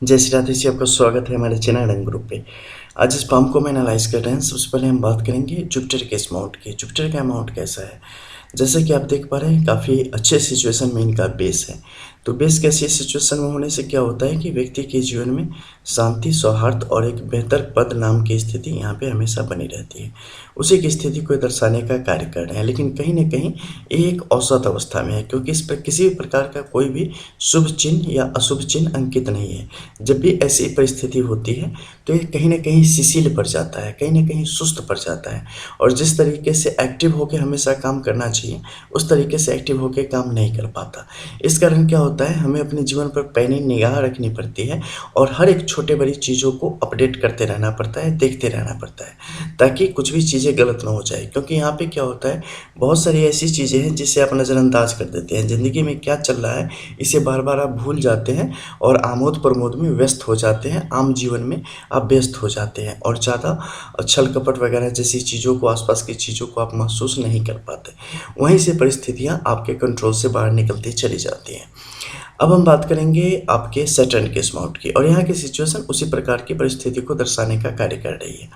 जय श्री राधे जी, आपका स्वागत है हमारे चैनल रंग ग्रुप पे। आज इस पाम को हम एनालाइज कर रहे हैं। सबसे पहले हम बात करेंगे जुपिटर के इस अमाउंट की। जुपिटर का अमाउंट कैसा है? जैसे कि आप देख पा रहे हैं, काफ़ी अच्छे सिचुएशन में इनका बेस है। तो बेस कैसी सिचुएशन में होने से क्या होता है कि व्यक्ति के जीवन में शांति, सौहार्द और एक बेहतर पद नाम की स्थिति यहाँ पे हमेशा बनी रहती है। उसी की स्थिति को दर्शाने का कार्य कर रहे हैं, लेकिन कहीं न कहीं ये एक औसत अवस्था में है, क्योंकि इस पर किसी भी प्रकार का कोई भी शुभ चिन्ह या अशुभ चिन्ह अंकित नहीं है। जब भी ऐसी परिस्थिति होती है तो ये कहीं न कहीं शिथिल पड़ जाता है, कहीं न कहीं सुस्त पड़ जाता है, और जिस तरीके से एक्टिव होकर हमेशा काम करना चाहिए, उस तरीके से एक्टिव होकर काम नहीं कर पाता। इस कारण क्या होता है, हमें अपने जीवन पर पैनी निगाह रखनी पड़ती है और हर एक छोटे बड़ी चीज़ों को अपडेट करते रहना पड़ता है, देखते रहना पड़ता है, ताकि कुछ भी चीज़ें गलत ना हो जाए। क्योंकि यहाँ पे क्या होता है, बहुत सारी ऐसी चीज़ें हैं जिसे आप नज़रअंदाज कर देते हैं। ज़िंदगी में क्या चल रहा है इसे बार-बार आप भूल जाते हैं और आमोद-प्रमोद में व्यस्त हो जाते हैं, आम जीवन में आप व्यस्त हो जाते हैं और ज़्यादा छल-कपट वगैरह जैसी चीज़ों को, आस-पास की चीज़ों को आप महसूस नहीं कर पाते। वहीं से परिस्थितियाँ आपके कंट्रोल से बाहर निकलती चली जाती हैं। अब हम बात करेंगे आपके सैटर्न के इस माउंट की, और यहाँ की सिचुएशन उसी प्रकार की परिस्थिति को दर्शाने का कार्य कर रही है।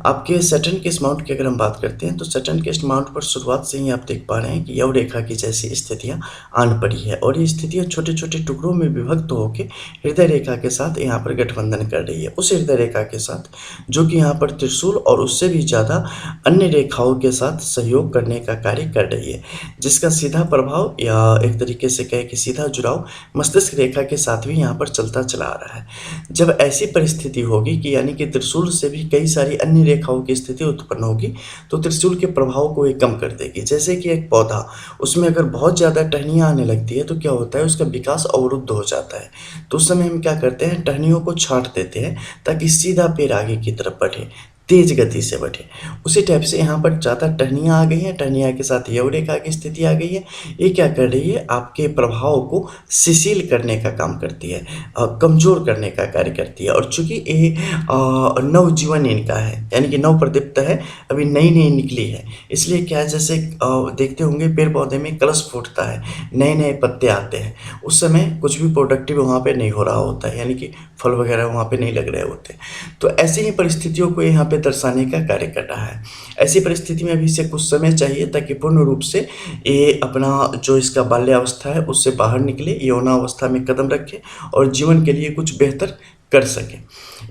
आपके सैटर्न के इस माउंट की अगर हम बात करते हैं तो सैटर्न के इस माउंट पर शुरुआत से ही आप देख पा रहे हैं कि यव रेखा की जैसी स्थितियाँ आन पड़ी है, और ये स्थितियाँ छोटे-छोटे टुकड़ों में विभक्त होकर हृदय रेखा के साथ यहाँ पर गठबंधन कर रही है। उस हृदय रेखा के साथ जो कि यहाँ पर त्रिशूल और उससे भी ज़्यादा अन्य रेखाओं के साथ सहयोग करने का कार्य कर रही है, जिसका सीधा प्रभाव या एक तरीके से कहे कि सीधा जुड़ाव मस्तिष्क रेखा के साथ भी यहाँ पर चलता चला आ रहा है। जब ऐसी परिस्थिति होगी कि यानी कि त्रिशूल से भी कई सारी अन्य रेखाओं की स्थिति उत्पन्न होगी, तो त्रिशूल के प्रभाव को ये कम कर देगी। जैसे कि एक पौधा, उसमें अगर बहुत ज़्यादा टहनियाँ आने लगती है तो क्या होता है, उसका विकास अवरुद्ध हो जाता है। तो उस समय हम क्या करते हैं, टहनियों को छाँट देते हैं ताकि सीधा पेड़ आगे की तरफ बढ़े, तेज गति से बढ़े। उसी टाइप से यहाँ पर ज़्यादा टहनियाँ आ गई हैं, टहनियाँ के साथ यव रेखा की स्थिति आ गई है। ये क्या कर रही है, आपके प्रभाव को शिथिल करने का काम करती है, कमज़ोर करने का कार्य करती है। और चूँकि ये नवजीवन इनका है, यानी कि नव प्रदीप्त है, अभी नई-नई निकली है, इसलिए क्या है, जैसे देखते होंगे पेड़-पौधे में कलश फूटता है, नए-नए पत्ते आते हैं, उस समय कुछ भी प्रोडक्टिव वहाँ पे नहीं हो रहा होता है, यानी कि फल वगैरह वहाँ पे नहीं लग रहे होते। तो ऐसी ही परिस्थितियों को यहाँ पे दर्शाने का कार्य कर रहा है। ऐसी परिस्थिति में अभी इसे कुछ समय चाहिए ताकि पूर्ण रूप से ये अपना जो इसका बाल्यावस्था है उससे बाहर निकले, यौनावस्था में कदम रखे और जीवन के लिए कुछ बेहतर कर सके।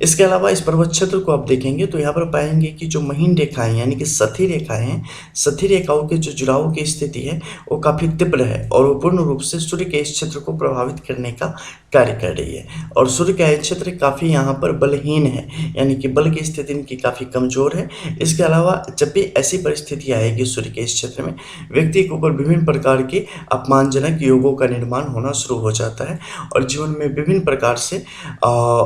इसके अलावा इस पर्वत क्षेत्र को आप देखेंगे तो यहाँ पर पाएंगे कि जो महीन रेखाएं यानी कि सथी रेखाएं हैं, सथी रेखाओं के जो जुड़ाव की स्थिति है वो काफ़ी तीव्र है और वो पूर्ण रूप से सूर्य के इस क्षेत्र को प्रभावित करने का कार्य कर रही है। और सूर्य का यह क्षेत्र काफ़ी यहाँ पर बलहीन है, यानी कि बल की स्थिति इनकी काफ़ी कमज़ोर है। इसके अलावा जब भी ऐसी परिस्थिति आएगी सूर्य के इस क्षेत्र में, व्यक्ति के ऊपर विभिन्न प्रकार के अपमानजनक योगों का निर्माण होना शुरू हो जाता है और जीवन में विभिन्न प्रकार से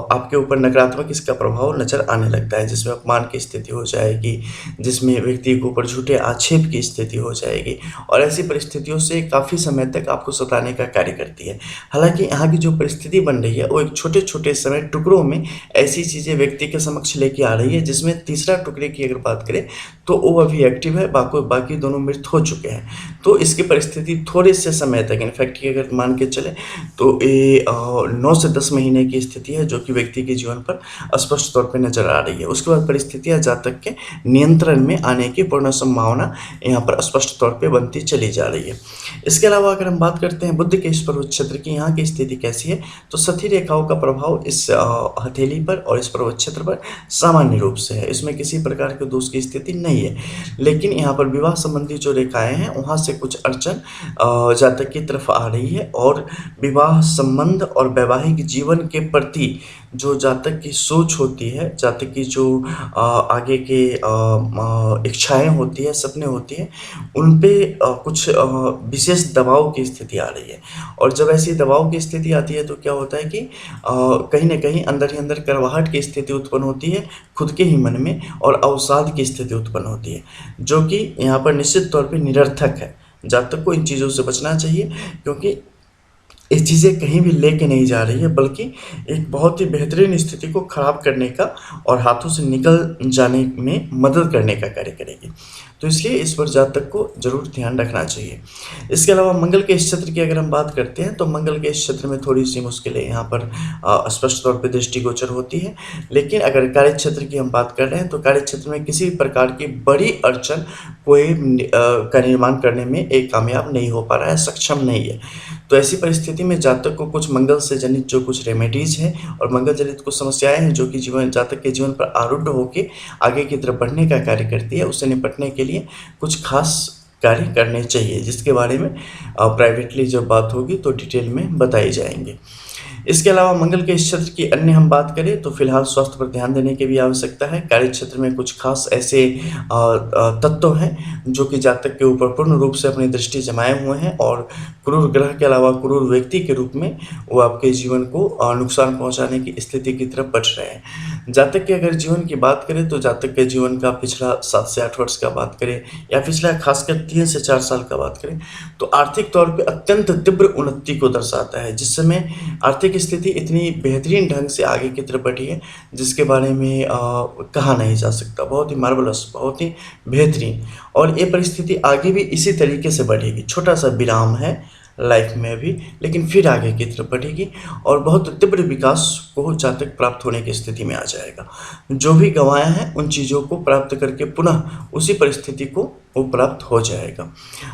आपके ऊपर नकारात्मक इसका प्रभाव नज़र आने लगता है, जिसमें अपमान की स्थिति हो जाएगी, जिसमें व्यक्ति के ऊपर झूठे आक्षेप की स्थिति हो जाएगी, और ऐसी परिस्थितियों से काफ़ी समय तक आपको सताने का कार्य करती है। हालांकि यहाँ की जो परिस्थिति बन रही है वो एक छोटे-छोटे समय टुकड़ों में ऐसी चीज़ें व्यक्ति के समक्ष लेके आ रही है, जिसमें तीसरा टुकड़े की अगर बात करें तो वो अभी एक्टिव है, बाकी दोनों मृत हो चुके हैं। तो इसकी परिस्थिति थोड़े से समय तक, इनफैक्ट कि अगर मान के चले तो ये 9 से 10 महीने की स्थिति है जो कि व्यक्ति के जीवन पर स्पष्ट तौर पे नज़र आ रही है। उसके बाद परिस्थितियाँ जातक के नियंत्रण में आने की पूर्ण संभावना यहाँ पर स्पष्ट तौर पे बनती चली जा रही है। इसके अलावा अगर हम बात करते हैं बुध के इस पर्वत क्षेत्र की, यहाँ की स्थिति कैसी है, तो सथी रेखाओं का प्रभाव इस हथेली पर और इस पर्वत क्षेत्र पर सामान्य रूप से है। इसमें किसी प्रकार के दोष की स्थिति नहीं है, लेकिन यहाँ पर विवाह संबंधी जो रेखाएं हैं वहाँ से कुछ अड़चन जातक की तरफ आ रही है, और विवाह संबंध और वैवाहिक जीवन के प्रति जो जातक की सोच होती है, जातक की जो आगे के इच्छाएं होती है, सपने होती हैं, उन पे कुछ विशेष दबाव की स्थिति आ रही है। और जब ऐसी दबाव की स्थिति आती है तो क्या होता है कि कहीं ना कहीं अंदर ही अंदर करवाहट की स्थिति उत्पन्न होती है खुद के ही मन में, और अवसाद की स्थिति उत्पन्न होती है, जो कि यहाँ पर निश्चित तौर पे निरर्थक है। जातक को इन चीज़ों से बचना चाहिए, क्योंकि ये चीज़ें कहीं भी लेके नहीं जा रही है, बल्कि एक बहुत ही बेहतरीन स्थिति को ख़राब करने का और हाथों से निकल जाने में मदद करने का कार्य करेगी। तो इसलिए इस पर जातक को ज़रूर ध्यान रखना चाहिए। इसके अलावा मंगल के इस क्षेत्र की अगर हम बात करते हैं, तो मंगल के इस क्षेत्र में थोड़ी-सी मुश्किलें यहाँ पर स्पष्ट तौर पे दृष्टिगोचर होती हैं। लेकिन अगर कार्य क्षेत्र की हम बात कर रहे हैं, तो कार्य क्षेत्र में किसी भी प्रकार की बड़ी अड़चन का निर्माण करने में कामयाब नहीं हो पा रहा है, सक्षम नहीं है। तो ऐसी परिस्थिति में जातक को कुछ मंगल से जनित जो कुछ रेमेडीज़ हैं और मंगल जनित कुछ समस्याएँ हैं, जो कि जातक के जीवन पर आरूढ़ होके आगे की तरफ बढ़ने का कार्य करती है, उससे निपटने के लिए कुछ खास कार्य करने चाहिए, जिसके बारे में प्राइवेटली जब बात होगी तो डिटेल में बताई जाएँगे। इसके अलावा मंगल के इस क्षेत्र की अन्य हम बात करें, तो फिलहाल स्वास्थ्य पर ध्यान देने की भी आवश्यकता है। कार्य क्षेत्र में कुछ खास ऐसे तत्व हैं जो कि जातक के ऊपर पूर्ण रूप से अपनी दृष्टि जमाए हुए हैं, और क्रूर ग्रह के अलावा क्रूर व्यक्ति के रूप में वो आपके जीवन को नुकसान पहुंचाने की स्थिति की तरफ बढ़ रहे हैं। जातक के अगर जीवन की बात करें, तो जातक के जीवन का पिछला 7 से 8 वर्ष का बात करें, या पिछला खासकर 3 से 4 साल का बात करें, तो आर्थिक तौर पे अत्यंत तीव्र उन्नति को दर्शाता है, जिस समय आर्थिक स्थिति इतनी बेहतरीन ढंग से आगे की तरफ बढ़ी है, जिसके बारे में कहा नहीं जा सकता। बहुत ही मार्वलस, बहुत ही बेहतरीन, और ये परिस्थिति आगे भी इसी तरीके से बढ़ेगी। छोटा सा विराम है लाइफ में अभी, लेकिन फिर आगे की तरफ बढ़ेगी और बहुत तीव्र विकास को जातक प्राप्त होने की स्थिति में आ जाएगा। जो भी गंवाया है उन चीज़ों को प्राप्त करके पुनः उसी परिस्थिति को वो प्राप्त हो जाएगा।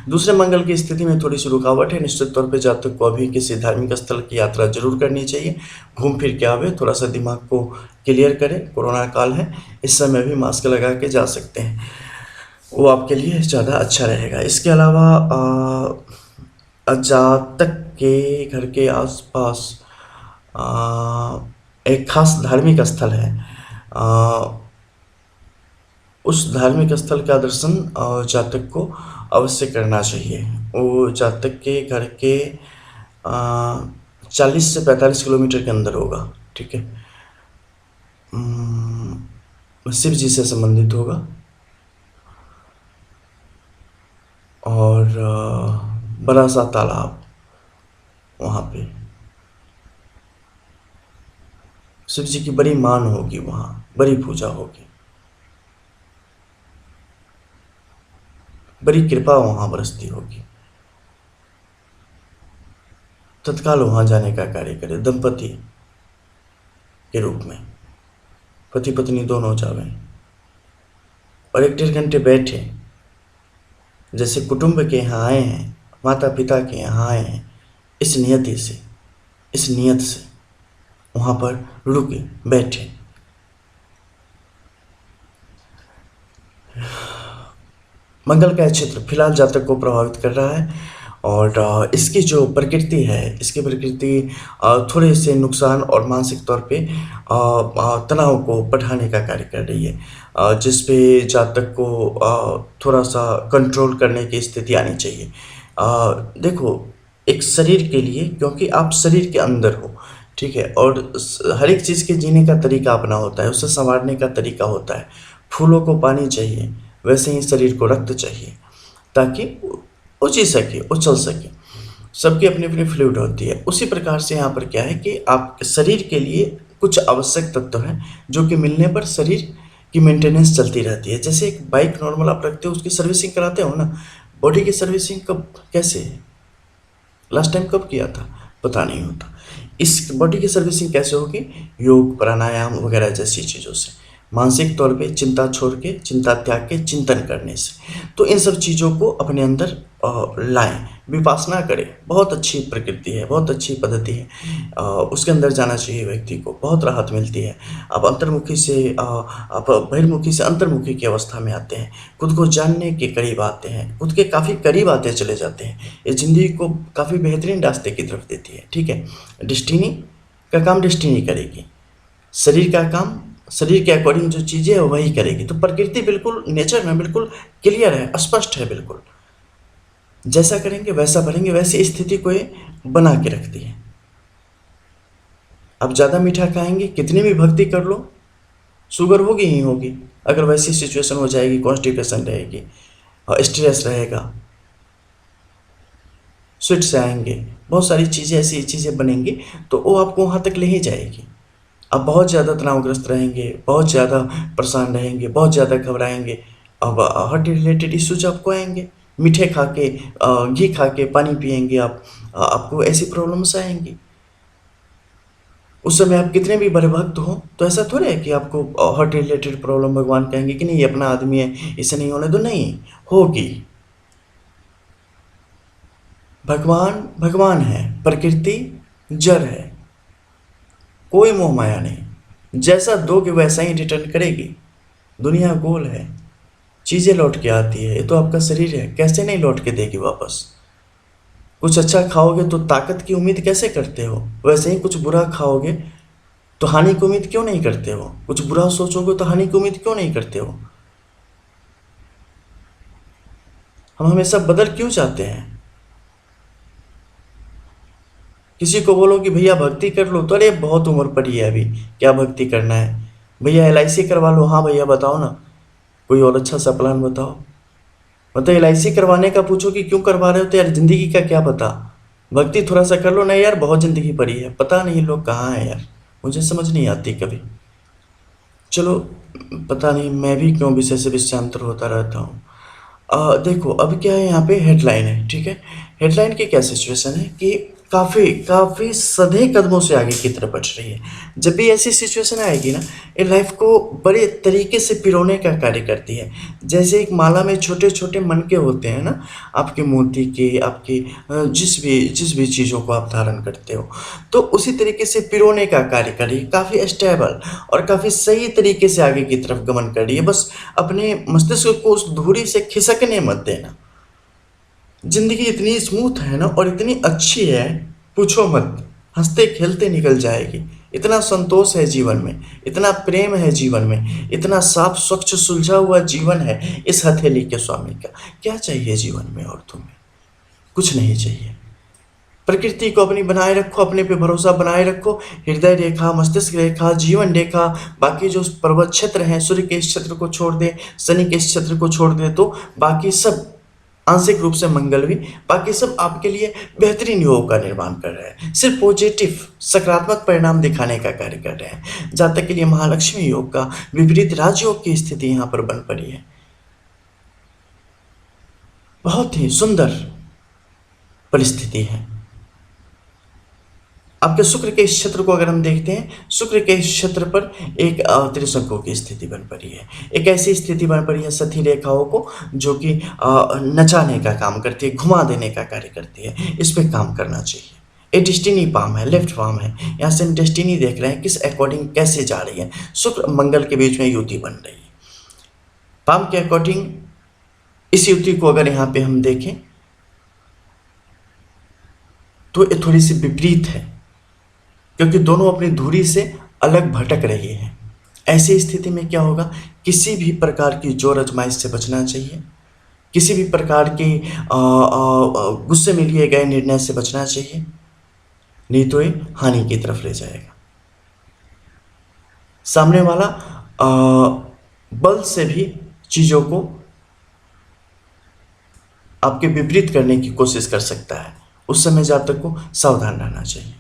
दूसरे मंगल की स्थिति में थोड़ी सी रुकावट है। निश्चित तौर पे जातक को अभी किसी धार्मिक स्थल की यात्रा जरूर करनी चाहिए। घूम फिर के आवे, थोड़ा सा दिमाग को क्लियर करें। कोरोना काल है, इस समय भी मास्क लगा के जा सकते हैं, वो आपके लिए ज़्यादा अच्छा रहेगा। इसके अलावा जातक के घर के आसपास एक खास धार्मिक स्थल है। उस धार्मिक स्थल का दर्शन जातक को अवश्य करना चाहिए। वो जातक के घर के 40 से 45 किलोमीटर के अंदर होगा, ठीक है। शिव जी से संबंधित होगा, और बड़ा सा तालाब, वहाँ पे शिव जी की बड़ी मान होगी, वहाँ बड़ी पूजा होगी, बड़ी कृपा वहाँ बरसती होगी। तत्काल वहाँ जाने का कार्य करे, दंपति के रूप में पति पत्नी दोनों जावें और 1-1.5 घंटे बैठे, जैसे कुटुंब के यहाँ आए हैं, माता पिता के यहाँ आए हैं, इस नियति से, इस नियत से वहाँ पर रुके, बैठे। मंगल का क्षेत्र फिलहाल जातक को प्रभावित कर रहा है, और इसकी जो प्रकृति है, इसकी प्रकृति थोड़े से नुकसान और मानसिक तौर पे तनाव को बढ़ाने का कार्य कर रही है, जिस पे जातक को थोड़ा सा कंट्रोल करने की स्थिति आनी चाहिए। देखो, एक शरीर के लिए, क्योंकि आप शरीर के अंदर हो, ठीक है, और हर एक चीज़ के जीने का तरीका अपना होता है, उसे संवारने का तरीका होता है। फूलों को पानी चाहिए, वैसे ही शरीर को रक्त चाहिए, ताकि वो जी सके, वो चल सके। सबकी अपनी अपनी फ्लूइड होती है। उसी प्रकार से यहाँ पर क्या है कि आप शरीर के लिए कुछ आवश्यक तत्व हैं जो कि मिलने पर शरीर की मेंटेनेंस चलती रहती है। जैसे एक बाइक नॉर्मल आप रखते हो, उसकी सर्विसिंग कराते हो ना, बॉडी की सर्विसिंग कब, कैसे, लास्ट टाइम कब किया था पता नहीं होता। इस बॉडी की सर्विसिंग कैसे होगी? योग, प्राणायाम वगैरह जैसी चीज़ों से, मानसिक तौर पे चिंता छोड़ के, चिंता त्याग के चिंतन करने से। तो इन सब चीज़ों को अपने अंदर लाएं, विपासना करें। बहुत अच्छी प्रकृति है, बहुत अच्छी पद्धति है, उसके अंदर जाना चाहिए व्यक्ति को, बहुत राहत मिलती है। आप अंतर्मुखी से आप बहिर्मुखी से अंतर्मुखी की अवस्था में आते हैं, खुद को जानने के करीब आते हैं, खुद के काफ़ी करीब आते चले जाते हैं। ये ज़िंदगी को काफ़ी बेहतरीन रास्ते की तरफ देती है, ठीक है। डेस्टिनी का काम डेस्टिनी करेगी, शरीर का काम शरीर के अकॉर्डिंग जो चीज़ें है वही करेगी। तो प्रकृति बिल्कुल नेचर में बिल्कुल क्लियर है, स्पष्ट है बिल्कुल। जैसा करेंगे वैसा भरेंगे, वैसी स्थिति को ये बना के रखती है। अब ज़्यादा मीठा खाएंगे, कितनी भी भक्ति कर लो, शुगर होगी ही होगी। अगर वैसी सिचुएशन हो जाएगी, कॉन्स्टिपेशन रहेगी और स्ट्रेस रहेगा, स्वीट से आएंगे, बहुत सारी चीज़ें, ऐसी चीज़ें बनेंगी तो वो आपको वहाँ तक ले ही जाएगी। आप बहुत ज़्यादा तनावग्रस्त रहेंगे, बहुत ज़्यादा परेशान रहेंगे, बहुत ज़्यादा घबराएंगे, अब हार्ट रिलेटेड इश्यूज आपको आएंगे। मीठे खा के, घी खा के, पानी पिएंगे आप, आपको ऐसी प्रॉब्लम्स आएंगी। उस समय आप कितने भी बड़े भक्त हो तो ऐसा थोड़े है कि आपको हार्ट रिलेटेड प्रॉब्लम भगवान कहेंगे कि नहीं ये अपना आदमी है, इसे नहीं होने दो, नहीं होगी। भगवान भगवान है, प्रकृति जड़ है, कोई मोह माया नहीं। जैसा दोगे वैसा ही रिटर्न करेगी। दुनिया गोल है, चीज़ें लौट के आती है। ये तो आपका शरीर है, कैसे नहीं लौट के देगी वापस। कुछ अच्छा खाओगे तो ताकत की उम्मीद कैसे करते हो, वैसे ही कुछ बुरा खाओगे तो हानि की उम्मीद क्यों नहीं करते हो। कुछ बुरा सोचोगे तो हानि की उम्मीद क्यों नहीं करते हो। हम हमेशा बदल क्यों चाहते हैं। किसी को बोलो कि भैया भक्ति कर लो तो अरे बहुत उम्र पड़ी है अभी, क्या भक्ति करना है। भैया LIC करवा लो, हाँ भैया बताओ ना, कोई और अच्छा सा प्लान बताओ। मतलब LIC करवाने का पूछो कि क्यों करवा रहे हो, तो यार ज़िंदगी का क्या पता, भक्ति थोड़ा सा कर लो ना यार, बहुत ज़िंदगी पड़ी है। पता नहीं लोग कहाँ हैं यार, मुझे समझ नहीं आती कभी। चलो, पता नहीं मैं भी क्यों विषय से विषयांतर होता रहता हूँ। देखो अब क्या है, यहाँ पे हेडलाइन है, ठीक है। हेडलाइन की क्या सिचुएशन है कि काफ़ी काफ़ी सधे कदमों से आगे की तरफ बढ़ रही है। जब भी ऐसी सिचुएशन आएगी ना, ये लाइफ को बड़े तरीके से पिरोने का कार्य करती है। जैसे एक माला में छोटे छोटे मनके होते हैं ना, आपके मोती के, आपके जिस भी चीज़ों को आप धारण करते हो, तो उसी तरीके से पिरोने का कार्य कर रही है। काफ़ी स्टेबल और काफ़ी सही तरीके से आगे की तरफ गमन कर रही है। बस अपने मस्तिष्क को उस धुरी से खिसकने मत देना। ज़िंदगी इतनी स्मूथ है ना और इतनी अच्छी है, पूछो मत, हँसते खेलते निकल जाएगी। इतना संतोष है जीवन में, इतना प्रेम है जीवन में, इतना साफ स्वच्छ सुलझा हुआ जीवन है इस हथेली के स्वामी का। क्या चाहिए जीवन में और तुम्हें, कुछ नहीं चाहिए। प्रकृति को अपनी बनाए रखो, अपने पे भरोसा बनाए रखो। हृदय रेखा, मस्तिष्क रेखा, जीवन रेखा, बाकी जो पर्वत क्षेत्र हैं, सूर्य के इस क्षेत्र को छोड़ दे, शनि के इस क्षेत्र को छोड़ दे, तो बाकी सब आंशिक रूप से मंगल भी, बाकी सब आपके लिए बेहतरीन योग का निर्माण कर रहे हैं। सिर्फ पॉजिटिव सकारात्मक परिणाम दिखाने का कार्य कर रहे हैं। जातक के लिए महालक्ष्मी योग का विपरीत राजयोग की स्थिति यहाँ पर बन पड़ी है। बहुत ही सुंदर परिस्थिति है। आपके शुक्र के इस क्षेत्र को अगर हम देखते हैं, शुक्र के इस क्षेत्र पर एक त्रिशंकु की स्थिति बन पड़ी है। एक ऐसी स्थिति बन पड़ी है सती रेखाओं को, जो कि नचाने का काम करती है, घुमा देने का कार्य करती है। इस पे काम करना चाहिए। ये डेस्टिनी पाम है, लेफ्ट पाम है। यहाँ से हम डेस्टिनी देख रहे हैं किस अकॉर्डिंग कैसे जा रही है। शुक्र मंगल के बीच में युति बन रही है। पाम के अकॉर्डिंग इस युति को अगर यहाँ पे हम देखें तो ये थोड़ी सी विपरीत है, क्योंकि दोनों अपनी धुरी से अलग भटक रही हैं। ऐसी स्थिति में क्या होगा, किसी भी प्रकार की जोर आजमाइश से बचना चाहिए। किसी भी प्रकार के गुस्से में लिए गए निर्णय से बचना चाहिए, नहीं तो ये हानि की तरफ ले जाएगा। सामने वाला बल से भी चीज़ों को आपके विपरीत करने की कोशिश कर सकता है। उस समय जातक को सावधान रहना चाहिए।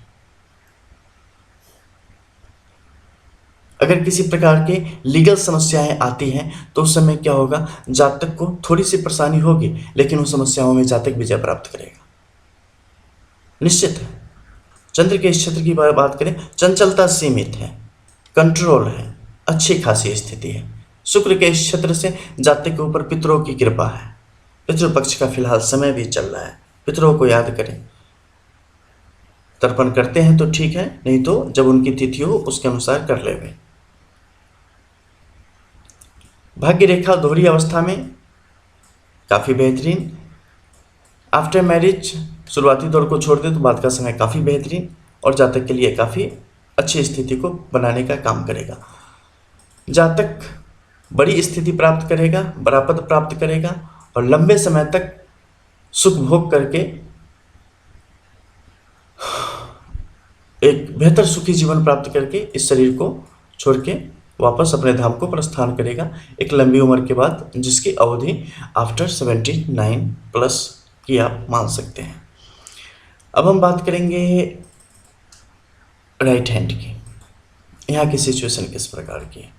अगर किसी प्रकार के लीगल समस्याएं आती हैं तो उस समय क्या होगा, जातक को थोड़ी सी परेशानी होगी, लेकिन उन समस्याओं में जातक विजय प्राप्त करेगा, निश्चित है। चंद्र के इस क्षेत्र की बात करें, चंचलता सीमित है, कंट्रोल है, अच्छी खासी स्थिति है। शुक्र के इस क्षेत्र से जातक के ऊपर पितरों की कृपा है। पितृपक्ष का फिलहाल समय भी चल रहा है, पितरों को याद करें। तर्पण करते हैं तो ठीक है, नहीं तो जब उनकी तिथि हो उसके अनुसार कर लेंगे। भाग्य रेखा दोहरी अवस्था में काफ़ी बेहतरीन। आफ्टर मैरिज शुरुआती दौर को छोड़ दे तो बाद का समय काफ़ी बेहतरीन और जातक के लिए काफ़ी अच्छी स्थिति को बनाने का काम करेगा। जातक बड़ी स्थिति प्राप्त करेगा, बड़ा पद प्राप्त करेगा और लंबे समय तक सुख भोग करके एक बेहतर सुखी जीवन प्राप्त करके इस शरीर को छोड़ के वापस अपने धाम को प्रस्थान करेगा एक लंबी उम्र के बाद, जिसकी अवधि आफ्टर 79 प्लस की आप मान सकते हैं। अब हम बात करेंगे राइट हैंड की। यहाँ की सिचुएशन किस प्रकार की है।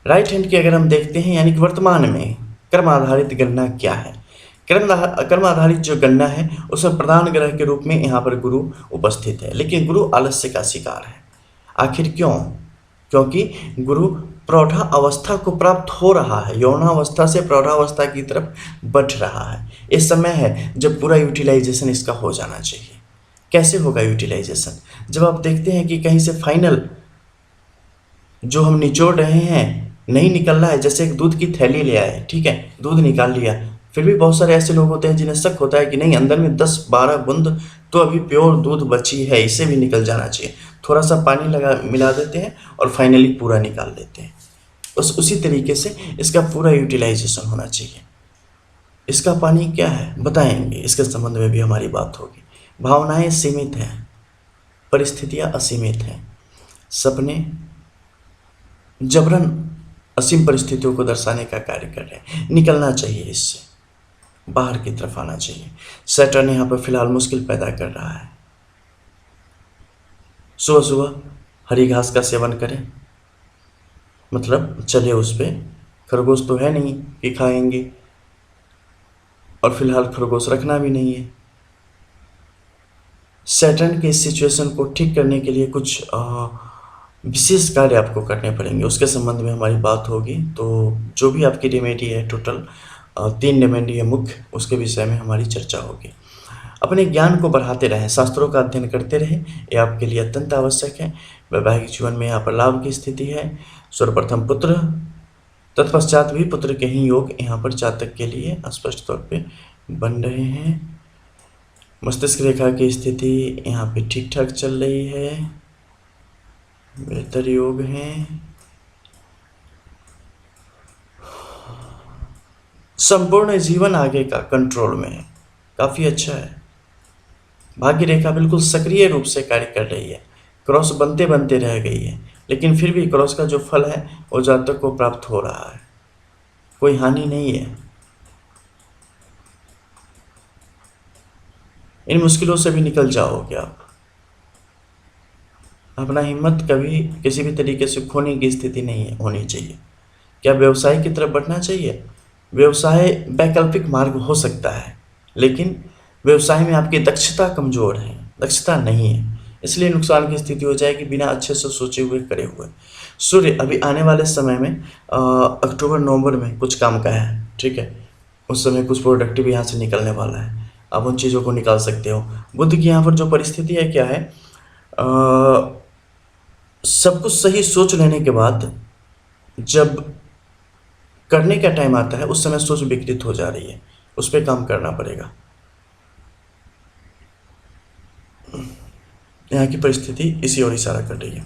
राइट हैंड की अगर हम देखते हैं, यानी कि वर्तमान में कर्म आधारित गणना क्या है। कर्म आधारित जो गणना है उसमें प्रधान ग्रह के रूप में यहाँ पर गुरु उपस्थित है, लेकिन गुरु आलस्य का शिकार है। आखिर क्यों? क्योंकि गुरु प्रौढ़ा अवस्था को प्राप्त हो रहा है, यौनावस्था से प्रौढ़ावस्था की तरफ बढ़ रहा है। इस समय है जब पूरा यूटिलाइजेशन इसका हो जाना चाहिए। कैसे होगा यूटिलाइजेशन? जब आप देखते हैं कि कहीं से फाइनल जो हम निचोड़ रहे हैं नहीं निकल रहा है। जैसे एक दूध की थैली ले आए, ठीक है, दूध निकाल लिया, फिर भी बहुत सारे ऐसे लोग होते हैं जिन्हें शक होता है कि नहीं, अंदर में 10-12 बूंद तो अभी प्योर दूध बची है, इसे भी निकल जाना चाहिए। थोड़ा सा पानी मिला देते हैं और फाइनली पूरा निकाल देते हैं। उसी तरीके से इसका पूरा यूटिलाइजेशन होना चाहिए। इसका पानी क्या है बताएंगे, इसके संबंध में भी हमारी बात होगी। भावनाएं सीमित हैं, परिस्थितियां असीमित हैं, सपने जबरन असीम परिस्थितियों को दर्शाने का कार्य कर रहे हैं। निकलना चाहिए, इससे बाहर की तरफ आना चाहिए। सैटर्न यहाँ पर फिलहाल मुश्किल पैदा कर रहा है। सुबह सुबह हरी घास का सेवन करें, मतलब चले उस पर। खरगोश तो है नहीं कि खाएंगे, और फिलहाल खरगोश रखना भी नहीं है। सैटर्न के इस सिचुएशन को ठीक करने के लिए कुछ विशेष कार्य आपको करने पड़ेंगे, उसके संबंध में हमारी बात होगी। तो जो भी आपकी रेमेडी है, टोटल 3 रेमेडी है मुख्य, उसके विषय में हमारी चर्चा होगी। अपने ज्ञान को बढ़ाते रहें, शास्त्रों का अध्ययन करते रहें, ये आपके लिए अत्यंत आवश्यक है। वैवाहिक जीवन में यहाँ पर लाभ की स्थिति है। सर्वप्रथम पुत्र, तत्पश्चात भी पुत्र के ही योग यहाँ पर जातक के लिए स्पष्ट तौर पे बन रहे हैं। मस्तिष्क रेखा की स्थिति यहाँ पे ठीक ठाक चल रही है, बेहतर योग हैं। संपूर्ण जीवन आगे का कंट्रोल में है, काफ़ी अच्छा है। भाग्य रेखा बिल्कुल सक्रिय रूप से कार्य कर रही है। क्रॉस बनते बनते रह गई है, लेकिन फिर भी क्रॉस का जो फल है वो जातक को प्राप्त हो रहा है, कोई हानि नहीं है। इन मुश्किलों से भी निकल जाओगे आप। अपना हिम्मत कभी किसी भी तरीके से खोने की स्थिति नहीं होनी चाहिए। क्या व्यवसाय की तरफ बढ़ना चाहिए? व्यवसाय वैकल्पिक मार्ग हो सकता है, लेकिन व्यवसाय में आपकी दक्षता कमज़ोर है, दक्षता नहीं है, इसलिए नुकसान की स्थिति हो जाएगी बिना अच्छे से सोचे हुए करे हुए। सूर्य अभी आने वाले समय में अक्टूबर नवंबर में कुछ काम का है, ठीक है, उस समय कुछ प्रोडक्टिव यहाँ से निकलने वाला है, आप उन चीज़ों को निकाल सकते हो। बुध की यहाँ पर जो परिस्थिति है क्या है, सब कुछ सही सोच लेने के बाद जब करने का टाइम आता है उस समय सोच विकृत हो जा रही है, उस पर काम करना पड़ेगा। यहाँ की परिस्थिति इसी ओर इशारा कर रही है।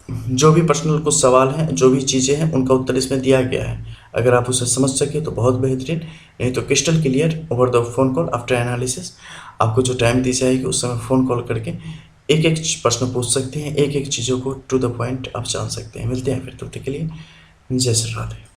जो भी पर्सनल कुछ सवाल हैं, जो भी चीज़ें हैं, उनका उत्तर इसमें दिया गया है। अगर आप उसे समझ सके तो बहुत बेहतरीन, नहीं तो crystal clear over the phone call after analysis. आपको जो टाइम दी जाएगी उस समय फ़ोन कॉल करके एक एक प्रश्न पूछ सकते हैं, एक एक चीज़ों को टू द पॉइंट आप जान सकते हैं। मिलते हैं फिर, तब तक के लिए जय श्री राधे।